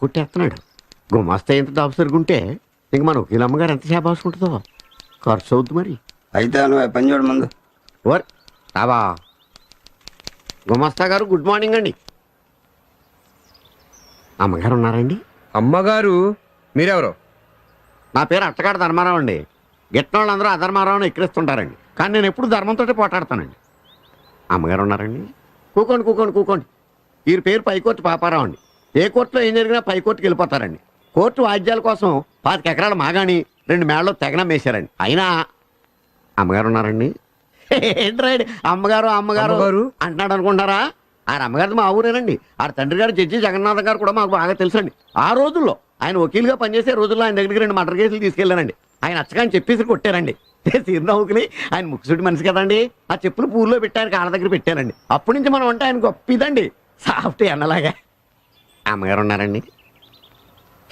కొట్టేస్తున్నాడు. గుమాస్తా ఎంత దాపు సరుగుంటే ఇంక మన వకీల అమ్మగారు ఎంత చేపాసుకుంటుందో ఖర్చు అవుద్ది మరి. అయితే నువ్వు పని చూడు ముందు. ఓర్ రావా గుమాస్తా గారు, గుడ్ మార్నింగ్ అండి. అమ్మగారు ఉన్నారండి? అమ్మగారు మీరెవరు? నా పేరు అట్టగాడు ధర్మారావు అండి. గిట్టిన వాళ్ళందరూ అధర్మారావుని ఎక్కిరిస్తుంటారండి, కానీ నేను ఎప్పుడు ధర్మంతో పోటాడతానండి. అమ్మగారు ఉన్నారండి? కూకోండి కూకోండి కూకోండి. వీరి పేరు పైకోర్టు పాపారావు అండి. ఏ కోర్టులో ఏం జరిగినా పైకోర్టుకి వెళ్ళిపోతారండి. కోర్టు వాద్యాల కోసం 25 ఎకరాలు మాగాని 2 మేడలో తెగనం వేశారండి. అయినా అమ్మగారు ఉన్నారండి? ఏంట్రాడు అమ్మగారు అమ్మగారు అంటున్నాడు అనుకుంటారా? ఆయన అమ్మగారిది మా ఊరేనండి. ఆ తండ్రి గారు జడ్జి జగన్నాథ్ గారు కూడా మాకు బాగా తెలుసండి. ఆ రోజుల్లో ఆయన వకీలుగా పనిచేసే రోజుల్లో ఆయన దగ్గరికి 2 మర్డర్ కేసులు తీసుకెళ్ళానండి. ఆయన అచ్చగాని చెప్పేసి కొట్టారండి. చిరునవ్వుకుని ఆయన ముక్కుసుడి మనిషి కదండి. ఆ చెప్పులు పూల్లో పెట్టి ఆయన కాళ్ళ దగ్గర పెట్టారండి. అప్పటి నుంచి మనం అంటే ఆయన గొప్ప ఇదండి, సాఫ్ట్ అన్నలాగా. అమ్మగారు ఉన్నారండి?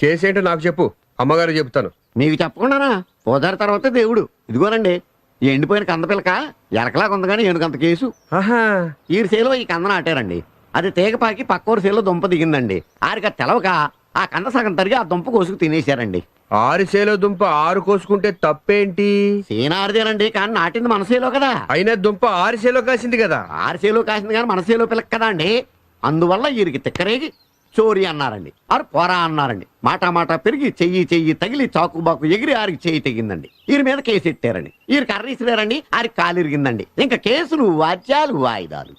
కేసు ఏంటో నాకు చెప్పు, అమ్మగారు చెప్తాను. మీకు చెప్పకుండానా? పోదారి తర్వాత దేవుడు. ఇదిగోనండి ఈ ఎండిపోయిన కందపిల్లక ఎరకలాగా ఉంది కానీ ఏనుకంత కేసు. ఈ సేలో ఈ కంద నాటారండి. అది తేగపాకి పక్కోరు సేలో దుంప దిగిందండి. ఆరిక తెలవక ఆ కంద సగం తరిగి ఆ దుంప కోసుకు తినేశారండి. 6 సేలో దుంప 6 కోసుకుంటే తప్పేంటి? సీనారిదేనండి, కానీ నాటింది మన సేలో కదా. అయినా దుంప 6 సేలో కాసింది కదా. 6 సేలో కాసింది కానీ మన సేలో పిల్లక కదా అండి. అందువల్ల వీరికి తిక్కరేగి చోరీ అన్నారండి. ఆరు పోరా అన్నారండి. మాట పెరిగి చెయ్యి తగిలి చాకుబాకు ఎగిరి ఆరికి చెయ్యి తెగిందండి. వీరి మీద కేసు ఎట్టారండి. వీరికి కర్ర ఇసిరారండి, ఆరికి కాలు ఇరిగిందండి. ఇంకా కేసులు వాద్యాలు వాయిదాలు.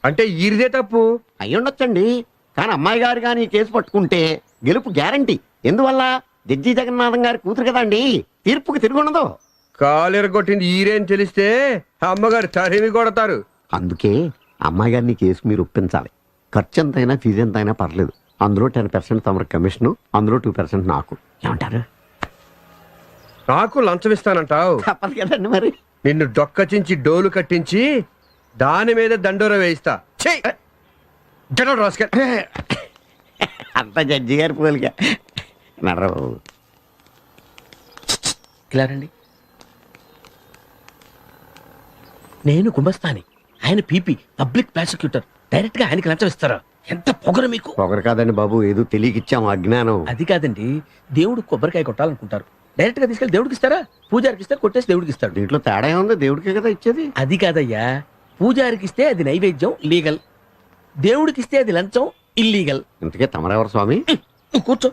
అంటే ఈరిదే తప్పు అయ్యుండొచ్చండి, కానీ అమ్మాయి గారు కానీ ఈ కేసు పట్టుకుంటే గెలుపు గ్యారంటీ. ఎందువల్ల? జడ్జి జగన్నాథం గారి కూతురు కదండి, తీర్పుకి తిరుగుండదు. కాలిరగొట్టింది ఈరేని తెలిస్తే అమ్మగారు తరిమి కొడతారు. అందుకే అమ్మాయి గారిని కేసు మీరు ఒప్పించాలి. ఖర్చు ఎంతైనా ఫీజు ఎంతైనా పర్లేదు. అందులో 10% తమరు కమిషను, అందులో 2% నాకు. ఏమంటారు? నాకు లంచం ఇస్తానంటావు? తప్పదు కదండి మరి. నిన్ను డొక్కచించి డోలు కట్టించి దాని మీద దండోర వేయిస్తా. అంత జడ్జి గారి పోలిక నడరావు. ఇలా రండి. నేను గుమస్తాని, ఆయన పీపీ పబ్లిక్ ప్రాసిక్యూటర్. డైరెక్ట్ గా ఆయనకి లంచం ఇస్తారా? ఎంత పొగరు మీకు. పొగరు కాదండి బాబు, ఏదో తెలియకిచ్చాము అజ్ఞానం. అది కాదండి, దేవుడు కొబ్బరికాయ కొట్టాలనుకుంటారు, డైరెక్ట్ గా తీసుకెళ్ళి దేవుడికి ఇస్తారా? పూజారికి ఇస్తారు, కొట్టేసి దేవుడికి ఇస్తాడు. దీంట్లో తేడా ఏముంది? దేవుడికే కదా ఇచ్చేది. అది కాదయ్యా, పూజారికి ఇస్తే అది నైవేద్యం లీగల్, దేవుడికి ఇస్తే అది లంచం ఇల్లీగల్. ఇంతకే తమరెవరు స్వామి? నువ్వు కూర్చో.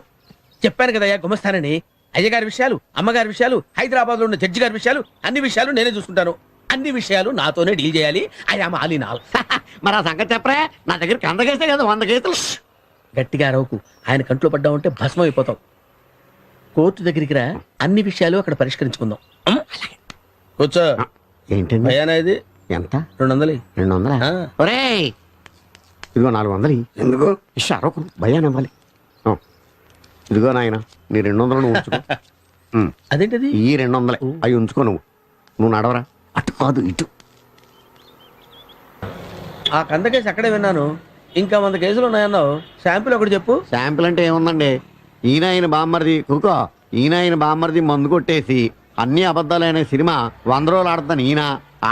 చెప్పాను కదయ్యా గుమస్తానని. అయ్యగారి విషయాలు, అమ్మగారి విషయాలు, హైదరాబాద్ లో ఉన్న జడ్జి గారి విషయాలు, అన్ని విషయాలు నేనే చూసుకుంటాను. అన్ని విషయాలు నాతోనే డీల్ చేయాలి. I am all in all. మరి ఆ సంగతి చెప్పరా? నా దగ్గర 100 కేసే కదా, 100 కేసులు. గట్టిగా అరవకు, ఆయన కంట్లో పడ్డామంటే భస్మం అయిపోతాం. కోర్టు దగ్గరికి రా, అన్ని విషయాలు అక్కడ పరిష్కరించుకుందాం. కూర్చో. ఏంటండి భయానా ఇది? ఎంత? 200. 200? ఒరేయ్ ఇదిగో 400. ఎందుకు? అరకు భయాన్ని ఇవ్వాలి. ఇదిగో నాయన నీ 200 నువ్వు ఉంచుకో. అదేంటిది? ఈ 200 అవి ఉంచుకో. నువ్వు నడవరా, అటు కాదు ఇటు. ఆ కంద కేసు అక్కడే విన్నాను, ఇంకా 100 కేసులు ఉన్నాయన్నావు. శాంపుల్ ఒకటి చెప్పు. శాంపుల్ అంటే ఏముందండి? ఈయన బామ్మర్ది కుకో, ఈయన బామ్మర్ది మందు కొట్టేసి అన్ని అబద్ధాలైన సినిమా 100 రోజులు ఆడతాను. ఈయన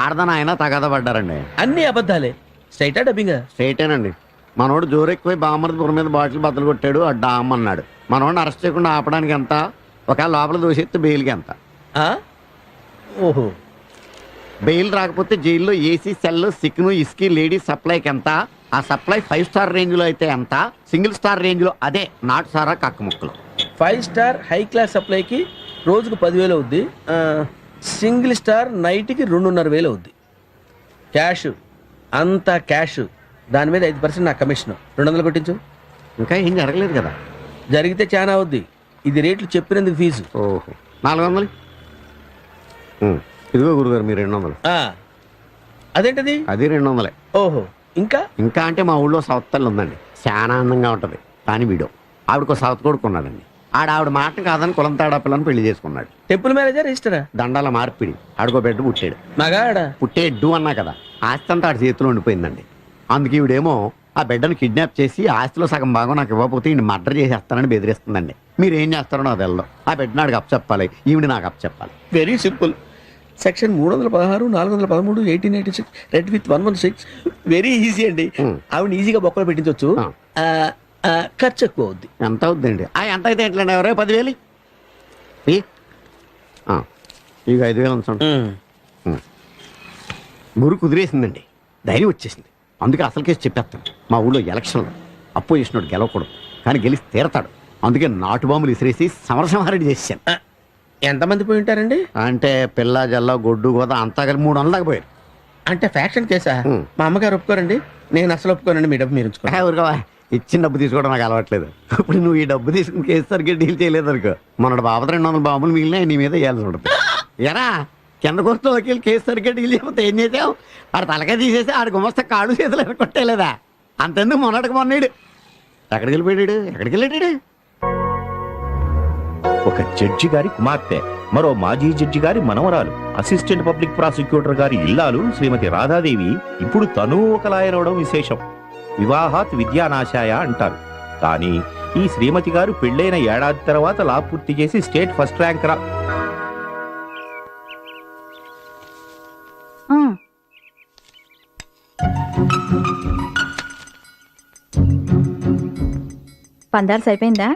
ఆడదాని ఆయన తగద పడ్డారండి. అన్ని అబద్ధాలే. స్ట్రైటా డబ్బింగ్? స్ట్రైటేనండి. మనోడు జోరెక్కుపోయి బామ్మర్ది పురం మీద బాటిల్ బద్దలు కొట్టాడు, అడ్డా అమ్మన్నాడు. మనోడిని అరెస్ట్ చేయకుండా ఆపడానికి ఎంత? ఒకవేళ లోపల దోషెత్తే బెయిల్కి ఎంత? ఓహో. బెయిల్ రాకపోతే జైల్లో ఏసీ సెల్, సిక్ను, ఇస్కీ, లేడీస్ సప్లైకి ఎంత? ఆ సప్లై 5 స్టార్ రేంజ్లో అయితే ఎంత? సింగిల్ స్టార్ రేంజ్లో అదే నాటు సారా కక్క ముక్కలు. 5 స్టార్ హై క్లాస్ సప్లైకి రోజుకు 10,000 అవుద్ది. సింగిల్ స్టార్ నైట్కి 2,500 అవుద్ది. క్యాష్ అంతా క్యాష్. దాని మీద 5% నా కమిషన్. 200 కొట్టించు. ఇంకా ఏం జరగలేదు కదా? జరిగితే చాలా అవుద్ది. ఇది రేట్లు చెప్పినందుకు ఫీజు. ఓహో 400. ఇదిగో గురుగారు మీ 200. అదేంటది? అది 200. ఓహో. ఇంకా ఇంకా అంటే మా ఊళ్ళో సౌత్ తల్లి ఉందండి, చాలా అందంగా ఉంటుంది. కానీ వీడు ఆవిడకు సౌత్ కొడుకు ఉన్నాడండి. ఆవిడ మాట కాదని కులం తేడా పిల్లని పెళ్లి చేసుకున్నాడు. Temple manager రిజిస్టరా? దండాల మార్పిడి. ఆడుకో బిడ్డ పుట్టాడు. మగాడా? పుట్టేడ్డు అన్నా కదా, ఆస్తి అంతా ఆడి చేతిలో ఉండిపోయిందండి. అందుకే ఈవిడేమో ఆ బిడ్డను కిడ్నాప్ చేసి ఆస్తిలో సగం భాగం నాకు ఇవ్వకపోతే ఈయన మర్డర్ చేసేస్తానని బెదిరిస్తుందండి. మీరు ఏం చేస్తారో నాకు తెలదు. ఆ బిడ్డ నాడికి అప్పచెప్పాలి, ఈవిడ నాకు అప్పచెప్పాలి. Very simple. Section 316, 413, 1886, read with 116. Very easy అండి. ఆవిడ ఈజీగా బొక్కలు పెట్టించవచ్చు. ఖర్చు ఎక్కువ అవుద్ది. ఎంత అవుద్దండి? ఎంత అయితే ఎట్లండి? ఎవరే 10,000 ఇక 5,000 ఉంచండి. గురు కుదిరేసిందండి, ధైర్యం వచ్చేసింది. అందుకే అసలు కేసు చెప్పేస్తాను. మా ఊళ్ళో ఎలక్షన్లో అపోజిషన్ గెలవకూడదు, కానీ గెలిచి తీరతాడు. అందుకే నాటు బాంబులు విసిరేసి సమరసింహారెడ్డి చేశాను. ఎంతమంది పోయి ఉంటారండి? అంటే పిల్ల జల్ల గొడ్డు గోద అంతా కలిపి 300 దాకా పోయారు. అంటే ఫ్యాక్షన్ కేసా? మా అమ్మగారు ఒప్పుకోరండి, నేను అసలు ఒప్పుకోనండి. మీ డబ్బు మీరు ఉంచుకోండి. ఊరుకోవా, ఇచ్చిన డబ్బు తీసుకోవడం నాకు అలవాట్లేదు. ఇప్పుడు నువ్వు ఈ డబ్బు తీసుకుని కేసు సరిగ్గా డీల్ చేయలేదు అనుకో, మొన్నటి బాబు 200 బాంబులు మిగిలిన నీ మీద వేయాల్సి ఉంటుంది. ఎరా కిందకు వస్తూ వకీలు కేసు సరిగ్గా డీల్ చేయకపోతే ఏం చేసావు? ఆడు తలకాయ తీసేసి ఆడు గుమస్తా కాడు చేతులు కొట్టేలేదా? అంతెందుకు మొన్నటికి మొన్నడు ఎక్కడికి వెళ్ళాడు? ఒక జడ్జి గారి కుమార్తె, మరో మాజీ జడ్జి గారి మనవరాలు, అసిస్టెంట్ పబ్లిక్ ప్రాసిక్యూటర్ గారి ఇల్లాలు శ్రీమతి రాధాదేవి ఇప్పుడు తను ఒక లాయర్ అవడం విశేషం. వివాహాత్ విద్యానాశాయ అంటారు. కానీ ఈ శ్రీమతి గారు పెళ్ళైన ఏడాది తర్వాత లా పూర్తి చేసి స్టేట్ ఫస్ట్ ర్యాంక్ రా. పందాల్సి అయిపోయిందా?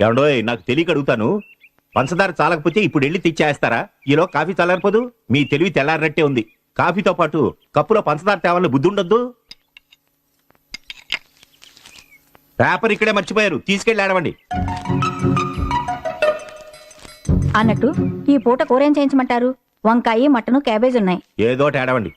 ఏమండోయ్, నాకు తెలియక అడుగుతాను, పంచదార చాలకపోతే ఇప్పుడు వెళ్ళి తెచ్చేస్తారా? ఈలో కాఫీ చల్లారిపోదు? మీ తెలివి తెల్లారినట్టే ఉంది. కాఫీతో పాటు కప్పులో పంచదార తేవాలని బుద్ధి ఉండొద్దు. పేపర్ ఇక్కడే మర్చిపోయారు, తీసుకెళ్ళి ఆడవండి. అన్నట్టు ఈ పూట కూరేం చేయించమంటారు? వంకాయ, మటను, క్యాబేజ్ ఉన్నాయి. ఏదోటి ఆడవండి.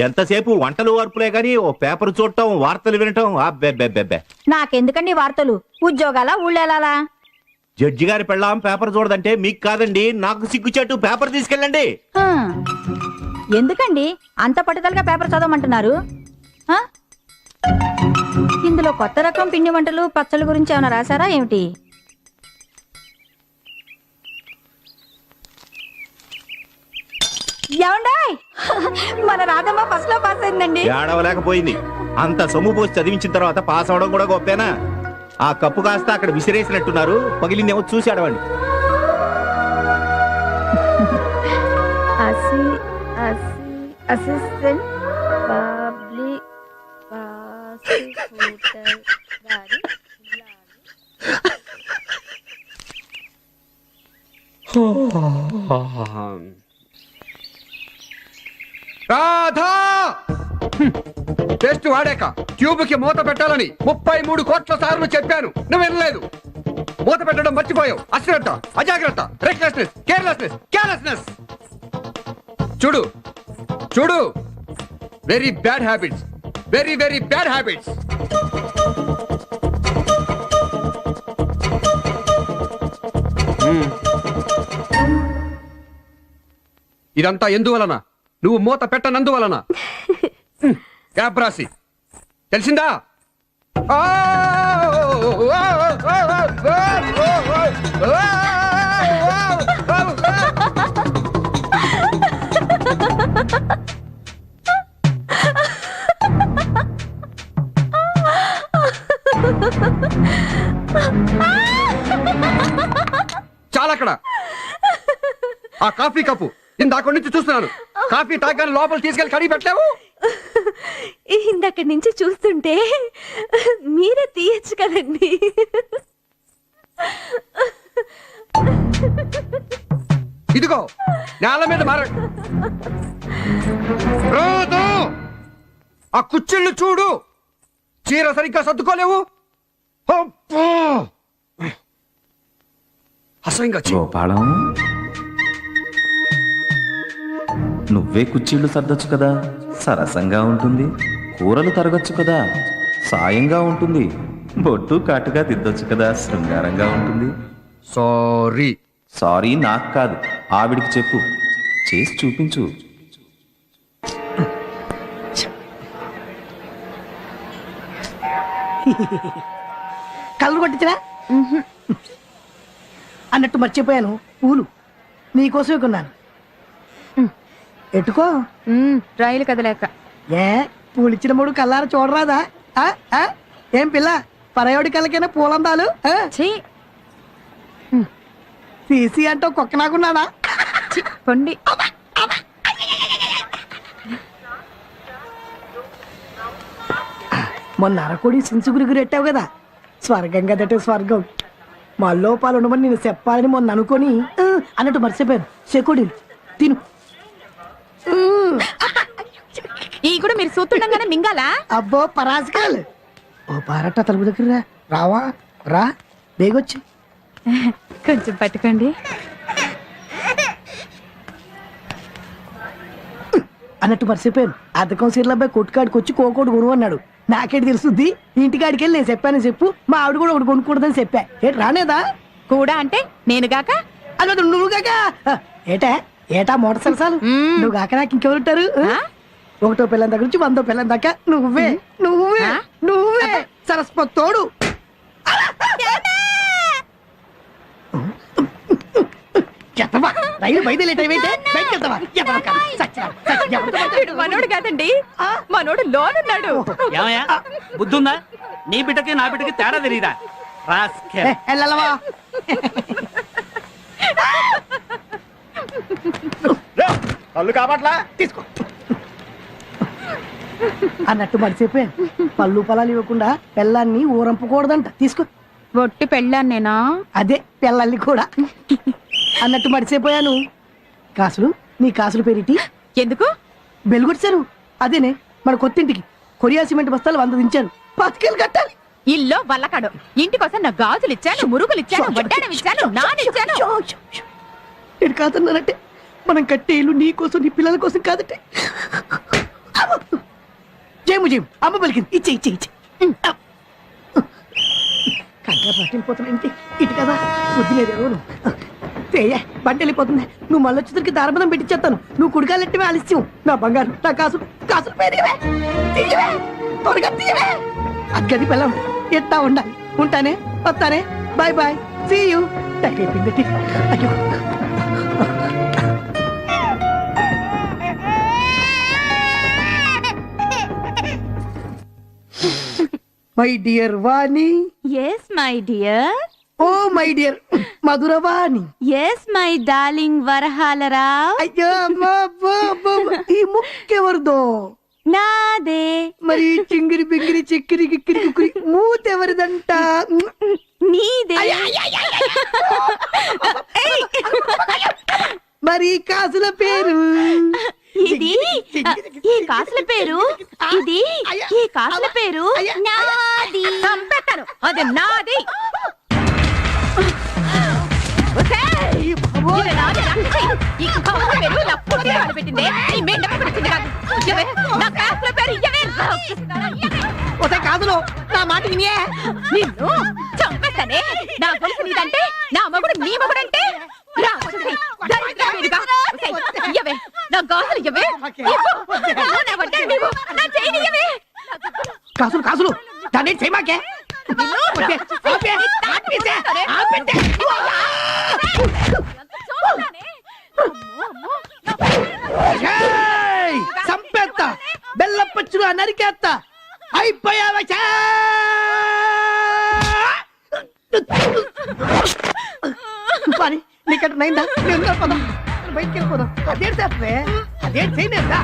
ఎంతసేపు వంటలు వార్పులే గాని ఓ పేపర్ చూడటం, వార్తలు వినటం అబ్బెబ్బెబ్బెబ్బే. నాకెందుకండి వార్తలు? ఉద్యోగాల ఊళ్ళేలా? జడ్జి గారి పెళ్ళాం పేపర్ చూడదంటే మీకు కాదండి, నాకు సిగ్గుచేటు. పేపర్ తీసుకెళ్ళండి. ఎందుకండి అంత పట్టుదలగా పేపర్ చదవమంటున్నారు? ఇందులో కొత్త రకం పిండి వంటలు, పచ్చళ్ళ గురించి ఏమైనా రాశారా ఏమిటి? ఏమండాయ్, మన రాధమ్మ ఫస్ట్ లో పాస్ అయిందండి. ఏడవలేకపోయింది. అంత సొమ్ము పోసి చదివించిన తర్వాత పాస్ అవడం కూడా గొప్పేనా? ఆ కప్పు కాస్త అక్కడ విసిరేసినట్టున్నారు, పగిలిందేమో చూసి ఆడవండి. అసిస్టెంట్ పబ్లిక్ ప్రాసిక్యూటర్ గారి రాధా! టెస్ట్ వాడాక ట్యూబ్ కి మూత పెట్టాలని 33 కోట్ల సార్లు చెప్పాను, నువ్వు వినలేదు. మూత పెట్టడం మర్చిపోయావు. అశ్రద్ధ, అజాగ్రత్త, రెక్లెస్నెస్, కేర్లెస్నెస్. చూడు చూడు, very bad habits, very very bad habits. ఇదంతా ఎందువలన? నువ్వు మూత పెట్టనందువలన. క్యాబ్రాసి, తెలిసిందా? చాలా అక్కడ ఆ కాఫీ కప్పు ఇందాక నుంచి చూస్తున్నాను. కాఫీ తాగానే లోపల తీసుకెళ్లి కడిగి పెట్టలేవు? ఇందక్కడి నుంచి చూస్తుంటే మీరే తీయచ్చు కదండి. ఇదిగో నేల మీద ఆ కుచ్చిళ్ళు చూడు, చీర సరిగ్గా సర్దుకోలేవు. అసహ్యంగా గోపాలం, నువ్వే కుర్చీళ్ళు సర్దొచ్చు కదా, సరసంగా ఉంటుంది. కూరలు తరగచ్చు కదా, సాయంగా ఉంటుంది. బొట్టు కాటుగా దిద్దొచ్చు కదా, శృంగారంగా ఉంటుంది. సారీ. సారీ నాకు కాదు, ఆవిడికి చెప్పు, చేసి చూపించు. కళ్ళు కొట్టించరా అన్నట్టు మర్చిపోయాను. పూలు నీకోసమే కొన్నాను. ఎట్టుకో. రైలు కదలేక ఏ పూలిచ్చిన మూడు కల్లారా చూడరాదా? ఏం పిల్ల, పరయోడి కళ్ళకైనా పూలందాలు తీసి అంటూ కుక్క నాకున్నాడా? పండి మొన్న అరకోడి సించుగురి ఎట్టావు కదా స్వర్గం కదటే స్వర్గం మా లోపాలు ఉండమని నేను చెప్పాలని మొన్న అనుకొని అన్నట్టు మర్చిపోయాను చెకోడీలు తిను ఈ కూడా మీరు చూస్తుండగానే మింగాలా అబ్బో పరాజకాలు ఓ పారట తలుపు దగ్గర రావా రా బేగొచ్చి కొంచెం పట్టుకోండి. అన్నట్టు మర్చిపోయాను అద్దకం సీర్ల అబ్బాయి కొట్టుకాడికి వచ్చి కోకోడు కొను అన్నాడు నాకేటి తెలుస్తుంది ఇంటికాడికి వెళ్ళి నేను చెప్పానని చెప్పు మా ఆవిడ కూడా ఒకటి కొనుక్കൂడదని చెప్పా ఏటి రానేదా కూడా అంటే నేనుగాక అన్నట్టు నువ్వు కాక ఏటా ఏటా మోటార్ సరసాలు నువ్వు కాక నాకు ఇంకెవరుంటారు ఒకటో పిల్లని దగ్గర నుంచి 100 పిల్లని దాకా నువ్వే నువ్వే నువ్వే సరస్వతి తోడు చెత్తవా రైలు బయలుదేరేట వీడు మనోడు కాదండి మనోడు లోనున్నాడు. ఏమయ్యా బుద్ధుందా? నీ బిడ్డకి నా బిడ్డకి తేడా తెలియదా? వెళ్ళవా కళ్ళు కాబట్లా తీసుకో అన్నట్టు మర్చిపోయాను పళ్ళు పొలాలు ఇవ్వకుండా పెళ్ళాన్ని ఊరంపకూడదంట తీసుకో ఒట్టి పెళ్ళాను నేనా? అదే పిల్లల్ని కూడా అన్నట్టు మర్చిపోయాను కాసులు నీ కాసులు పెరిటి ఎందుకు? బెలుగొచ్చారు అదేనే మన కొత్తింటికి కొరియా సిమెంట్ బస్తాలు 100 దించాను 10 కట్టాలి ఇల్లో వల్లకాడు ఇంటికోసం నా గాజులు ఇచ్చాను మురుగులు ఇచ్చాను వడ్డాణం ఇచ్చాను నానిచ్చాను. నేను కాదన్నానంటే మనం కట్టే ఇల్లు నీ కోసం నీ పిల్లల కోసం కాదంటే జయము అమ్మ పలికింది ఇచ్చే ఇచ్చే ఇచ్చే కంగారు పట్టిపోతున్నా ఇంటి ఇటు కదా బుద్ధి లేదేవో బండి వెళ్ళిపోతుంది నువ్వు మళ్ళీ వచ్చేసరికి దారబదం పెట్టించేస్తాను నువ్వు కుడికాలెట్టివే ఆలస్యం నా బంగారు నా కాసులు కాసులు పేరువే తీయవే త్వరగా తీయవే అది గది పిల్లం ఎట్టా ఉండాలి ఉంటానే వస్తానే బాయ్ బాయ్ సీ యూ టైపింది అయ్యో my dear Vani yes my dear. Oh my dear Madhuravani yes my darling Varahalarao. అయ్యో అమ్మా ఈ ముక్కెవరిదో నాదే. మరి చింగిరి బింగిరి చిక్కిరి గిక్కిరి కుక్కిరి మూతెవరిదంట నీదే. మరి కాసుల పేరు ఇది ఈ కాసుల పేరు ఇది ఈ కాసుల పేరు నాది. చంపేస్తాను అది నాది. ఇది నాది రాక్షసి. ఈ కాసుల పేరు నా పుట్టిన వాళ్ళు పెట్టిందే ఈ మెండప పెట్టింది కాదు. ఇయ్యవే, నా కాసుల పేరు ఇయ్యవే. ఒసే కాదులో నా మాట వినియే నిన్ను చంపేస్తానే. నా గొలుసు నీదంటే నా మగుడు నీ మగుడంటే రాక్షసి దరిద్రమేదిగా. ఇయ్యవే నా గాజులు ఇయ్యవే. నా వడ్డాణం ఇవ్వు. నా చెయ్యి ఇయ్యవే. కాసులు కాసులు దాన్ని చేయమాకే సంపేత్త బెల్లపచ్చులు నరికేత్త అయిపోయావా నీకట నైందా పదం బయటికి వెళ్ళిపోదాం అదేం చేస్తే అదేం చేయలేదా